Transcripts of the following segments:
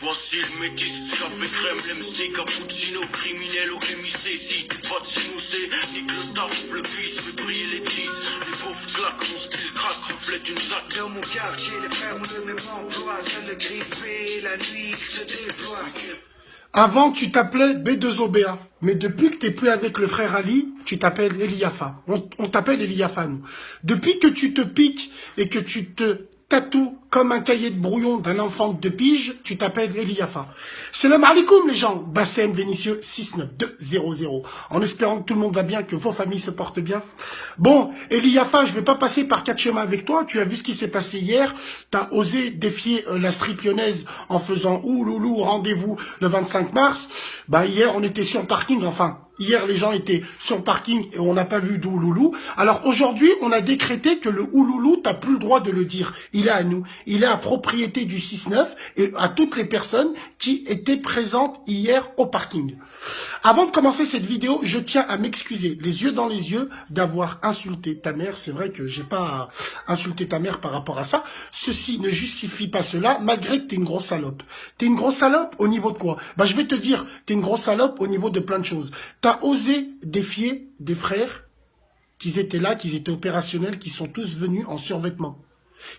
Voici le métis, café crème, l'MC, cappuccino, criminel au MIC. Si t'es pas de chez nous, c'est nique le taf, le bis, fait briller les 10. Les pauvres claquent, mon style craque, reflète une zac. Dans mon quartier, les frères ont le même emploi. Seul le grippé, la nuit qui se déploie. Avant, tu t'appelais B2OBA. Mais depuis que tu n'es plus avec le frère Ali, tu t'appelles Eliafa. On t'appelle Eliafa, nous. Depuis que tu te piques et que tu te tatoues comme un cahier de brouillon d'un enfant de 2 piges, tu t'appelles Eliafa. Salam alaikum, les gens. Bassem Vénitieux 69200. En espérant que tout le monde va bien, que vos familles se portent bien. Bon, Eliafa, je vais pas passer par 4 chemins avec toi. Tu as vu ce qui s'est passé hier. Tu as osé défier la strip lyonnaise en faisant ouloulou rendez-vous le 25 mars. Bah, hier, on était sur le parking, enfin. Hier, les gens étaient sur le parking et on n'a pas vu d'ouloulou. Alors aujourd'hui, on a décrété que le ouloulou, t'as plus le droit de le dire. Il est à nous. Il est à propriété du 6-9 et à toutes les personnes qui étaient présentes hier au parking. Avant de commencer cette vidéo, je tiens à m'excuser, les yeux dans les yeux, d'avoir insulté ta mère. C'est vrai que j'ai pas insulté ta mère par rapport à ça. Ceci ne justifie pas cela, malgré que t'es une grosse salope. T'es une grosse salope au niveau de quoi? Bah, je vais te dire, t'es une grosse salope au niveau de plein de choses. T'as osé défier des frères qu'ils étaient là, qu'ils étaient opérationnels, qui sont tous venus en survêtement,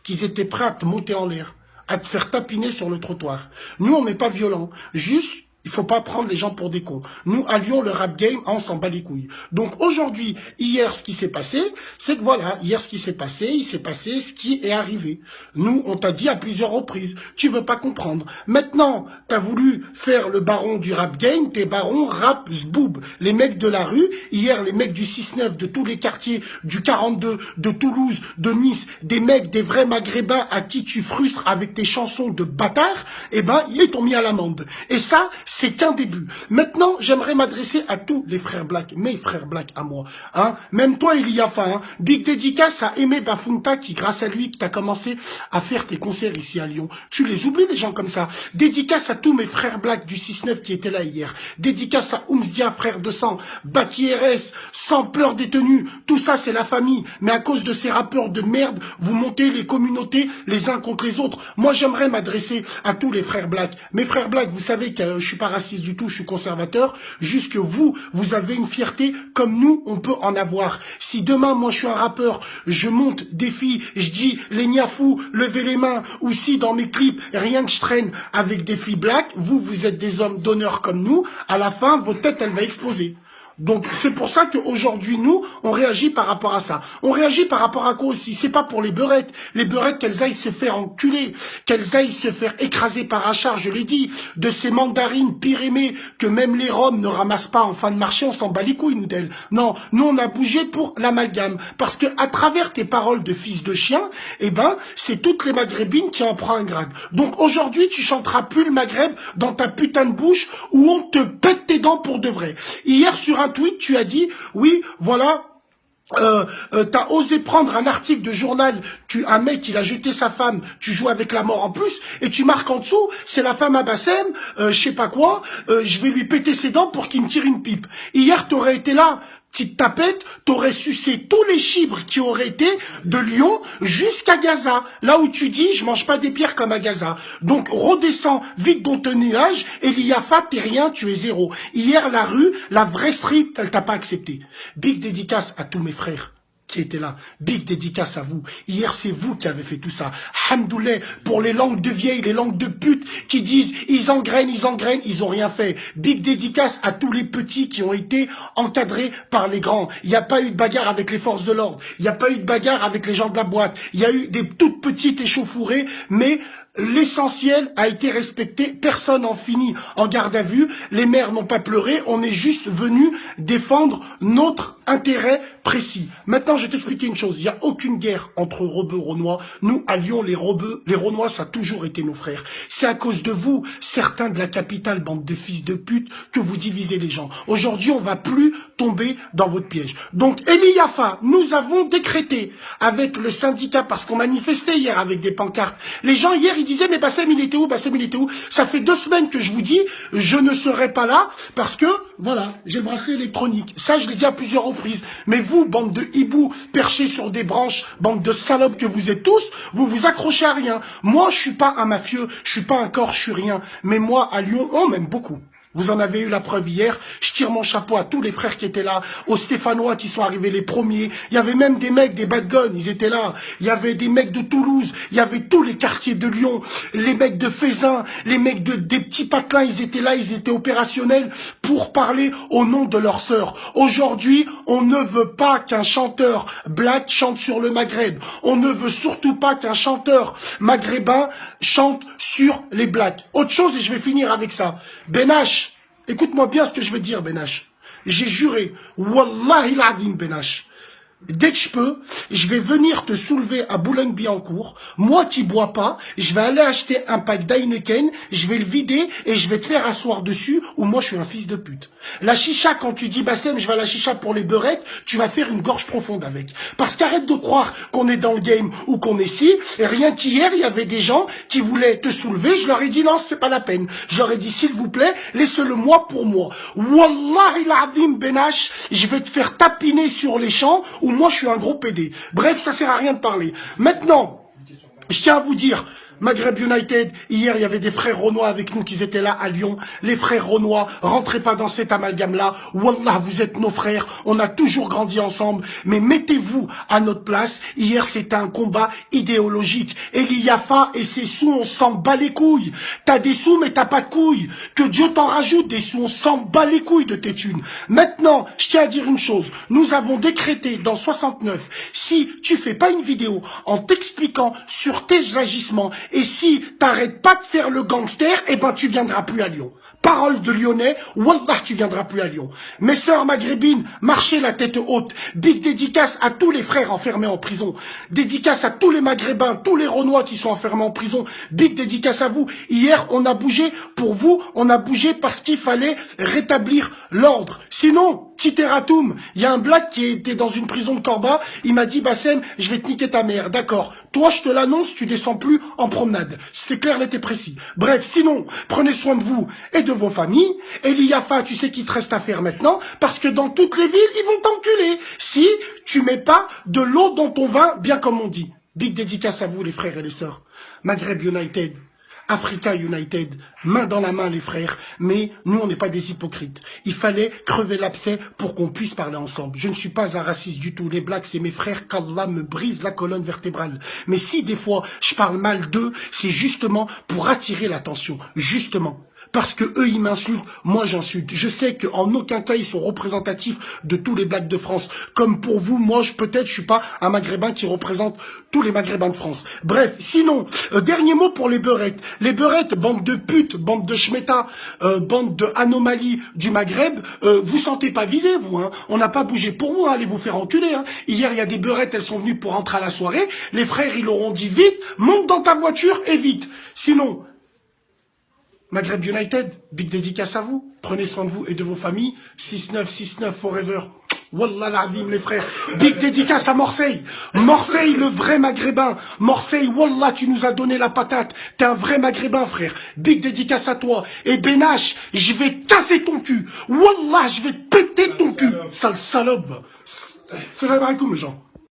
qu'ils étaient prêts à te monter en l'air, à te faire tapiner sur le trottoir. Nous, on n'est pas violents. Juste, il faut pas prendre les gens pour des cons. Nous, à Lyon, le rap game, on s'en bat les couilles. Donc aujourd'hui, hier, ce qui s'est passé, c'est que voilà, hier, ce qui s'est passé, il s'est passé ce qui est arrivé. Nous, on t'a dit à plusieurs reprises, tu veux pas comprendre. Maintenant, t'as voulu faire le baron du rap game, t'es baron rap zboob. Les mecs de la rue, hier, les mecs du 6-9, de tous les quartiers, du 42, de Toulouse, de Nice, des mecs, des vrais maghrébins à qui tu frustres avec tes chansons de bâtard, eh ben, ils t'ont mis à l'amende. Et ça, c'est qu'un début. Maintenant, j'aimerais m'adresser à tous les frères Black, mes frères Black à moi. Hein. Même toi, Eliafa, hein. Big dédicace à Aimé Bafunta qui, grâce à lui, que t'as commencé à faire tes concerts ici à Lyon. Tu les oublies, les gens comme ça. Dédicace à tous mes frères Black du 6-9 qui étaient là hier. Dédicace à Oumsdia, frère de sang, Baki RS, sans pleurs détenus. Tout ça, c'est la famille. Mais à cause de ces rappeurs de merde, vous montez les communautés les uns contre les autres. Moi, j'aimerais m'adresser à tous les frères Black. Mes frères Black, vous savez que je suis pas raciste du tout, je suis conservateur. Juste que vous avez une fierté comme nous, on peut en avoir. Si demain, moi, je suis un rappeur, je monte des filles, je dis les niafous, levez les mains, ou si dans mes clips, rien que je traîne avec des filles black, vous êtes des hommes d'honneur comme nous, à la fin, votre tête, elle va exploser. Donc, c'est pour ça qu'aujourd'hui, nous, on réagit par rapport à ça. On réagit par rapport à quoi aussi? C'est pas pour les beurettes. Les beurettes, qu'elles aillent se faire enculer, qu'elles aillent se faire écraser par un char, je l'ai dit, de ces mandarines pyrémées que même les Roms ne ramassent pas en fin de marché, on s'en bat les couilles, nous, d'elles. Non, nous, on a bougé pour l'amalgame. Parce que, à travers tes paroles de fils de chien, eh ben, c'est toutes les maghrébines qui en prennent un grade. Donc, aujourd'hui, tu chanteras plus le Maghreb dans ta putain de bouche où on te pète tes dents pour de vrai. Hier, sur un tweet, tu as dit, oui, voilà, t'as osé prendre un article de journal, un mec, il a jeté sa femme, tu joues avec la mort en plus, et tu marques en dessous, c'est la femme à Bassem, je sais pas quoi, je vais lui péter ses dents pour qu'il me tire une pipe. Hier, t'aurais été là, petite tapette, t'aurais sucé tous les chibres qui auraient été de Lyon jusqu'à Gaza. Là où tu dis, je mange pas des pierres comme à Gaza. Donc, redescends vite dans ton nuage, Eliafa, t'es rien, tu es zéro. Hier, la rue, la vraie street, elle t'a pas accepté. Big dédicace à tous mes frères qui étaient là. Big dédicace à vous. Hier, c'est vous qui avez fait tout ça. Hamdoullah, pour les langues de vieilles, les langues de pute qui disent, ils engrainent, ils ont rien fait. Big dédicace à tous les petits qui ont été encadrés par les grands. Il n'y a pas eu de bagarre avec les forces de l'ordre. Il n'y a pas eu de bagarre avec les gens de la boîte. Il y a eu des toutes petites échauffourées, mais l'essentiel a été respecté, personne n'en finit en garde à vue, les mères n'ont pas pleuré, on est juste venu défendre notre intérêt précis. Maintenant, je vais t'expliquer une chose, il n'y a aucune guerre entre rebeux et Rhônois. Nous, à Lyon, les Rhônois, ça a toujours été nos frères. C'est à cause de vous, certains de la capitale, bande de fils de pute, que vous divisez les gens. Aujourd'hui, on va plus tomber dans votre piège. Donc, Eliafa, nous avons décrété avec le syndicat, parce qu'on manifestait hier avec des pancartes, les gens hier, ils disaient, mais Bassem, il était où? Bassem, il était où? Ça fait 2 semaines que je vous dis, je ne serai pas là, parce que, voilà, j'ai le bracelet électronique. Ça, je l'ai dit à plusieurs reprises. surprise. Mais vous, bande de hiboux perchés sur des branches, bande de salopes que vous êtes tous, vous vous accrochez à rien. Moi, je suis pas un mafieux, je suis pas un corps, je suis rien. Mais moi, à Lyon, on m'aime beaucoup. Vous en avez eu la preuve hier. Je tire mon chapeau à tous les frères qui étaient là, aux Stéphanois qui sont arrivés les premiers. Il y avait même des mecs, des bad guns, ils étaient là. Il y avait des mecs de Toulouse, il y avait tous les quartiers de Lyon, les mecs de Fézin, les mecs des petits patelins, ils étaient là, ils étaient opérationnels pour parler au nom de leur sœur. Aujourd'hui, on ne veut pas qu'un chanteur black chante sur le Maghreb. On ne veut surtout pas qu'un chanteur maghrébin chante sur les blacks. Autre chose, et je vais finir avec ça. Benache, écoute-moi bien ce que je veux dire, Benache. J'ai juré, Wallahi l'Adim, Benache. Dès que je peux, je vais venir te soulever à Boulogne-Billancourt. Moi qui bois pas, je vais aller acheter un pack d'Heineken, je vais le vider et je vais te faire asseoir dessus ou moi je suis un fils de pute. La chicha, quand tu dis Bassem, je vais à la chicha pour les beurrettes, tu vas faire une gorge profonde avec. Parce qu'arrête de croire qu'on est dans le game ou qu'on est ci. Et rien qu'hier, il y avait des gens qui voulaient te soulever. Je leur ai dit non, c'est pas la peine. Je leur ai dit s'il vous plaît, laissez-le moi pour moi. Wallahi l'Azim Benache, je vais te faire tapiner sur les champs ou moi je suis un gros PD. Bref, ça sert à rien de parler. Maintenant, je tiens à vous dire, Maghreb United, hier il y avait des frères Renois avec nous qui étaient là à Lyon. Les frères Renois, rentrez pas dans cet amalgame-là. Wallah, vous êtes nos frères, on a toujours grandi ensemble. Mais mettez-vous à notre place. Hier c'était un combat idéologique. Eli Yafa et ses sous, on s'en bat les couilles. T'as des sous mais t'as pas de couilles. Que Dieu t'en rajoute des sous, on s'en bat les couilles de tes thunes. Maintenant, je tiens à dire une chose. Nous avons décrété dans 69, si tu fais pas une vidéo en t'expliquant sur tes agissements, et si t'arrêtes pas de faire le gangster, eh ben tu viendras plus à Lyon. Parole de Lyonnais, wallah tu viendras plus à Lyon. Mes sœurs maghrébines, marchez la tête haute. Big dédicace à tous les frères enfermés en prison. Dédicace à tous les maghrébins, tous les Renois qui sont enfermés en prison. Big dédicace à vous. Hier, on a bougé pour vous, on a bougé parce qu'il fallait rétablir l'ordre. Sinon, Titeratoum, il y a un black qui était dans une prison de Corba, il m'a dit Bassem, je vais te niquer ta mère. D'accord, toi je te l'annonce, tu descends plus en promenade. C'est clair, net et précis. Bref, sinon, prenez soin de vous et de vos familles. Eli Yafa, tu sais qu'il te reste à faire maintenant, parce que dans toutes les villes, ils vont t'enculer. Si tu mets pas de l'eau dans ton vin, bien comme on dit. Big dédicace à vous les frères et les sœurs. Maghreb United. Africa United, main dans la main les frères, mais nous on n'est pas des hypocrites. Il fallait crever l'abcès pour qu'on puisse parler ensemble. Je ne suis pas un raciste du tout, les blacks c'est mes frères, qu'Allah me brise la colonne vertébrale. Mais si des fois je parle mal d'eux, c'est justement pour attirer l'attention, justement. Parce que eux ils m'insultent, moi j'insulte. Je sais qu'en aucun cas ils sont représentatifs de tous les blacks de France. Comme pour vous, moi peut-être je suis pas un maghrébin qui représente tous les maghrébins de France. Bref, sinon, dernier mot pour les beurettes. Les beurettes, bande de putes, bande de schmettas, bande de anomalies du Maghreb, vous sentez pas visés vous, hein. On n'a pas bougé pour vous, hein. Allez vous faire enculer, hein. Hier il y a des beurettes, elles sont venues pour rentrer à la soirée. Les frères ils leur ont dit vite, monte dans ta voiture et vite. Sinon, Maghreb United, big dédicace à vous. Prenez soin de vous et de vos familles. 6-9 forever. Wallah l'azim les frères. Big dédicace à Morseille. Morseille, le vrai maghrébin. Morseille, wallah, tu nous as donné la patate. T'es un vrai maghrébin, frère. Big dédicace à toi. Et Benache, je vais casser ton cul. Wallah, je vais péter ton cul. Sale salope. Salam alaikum, les gens.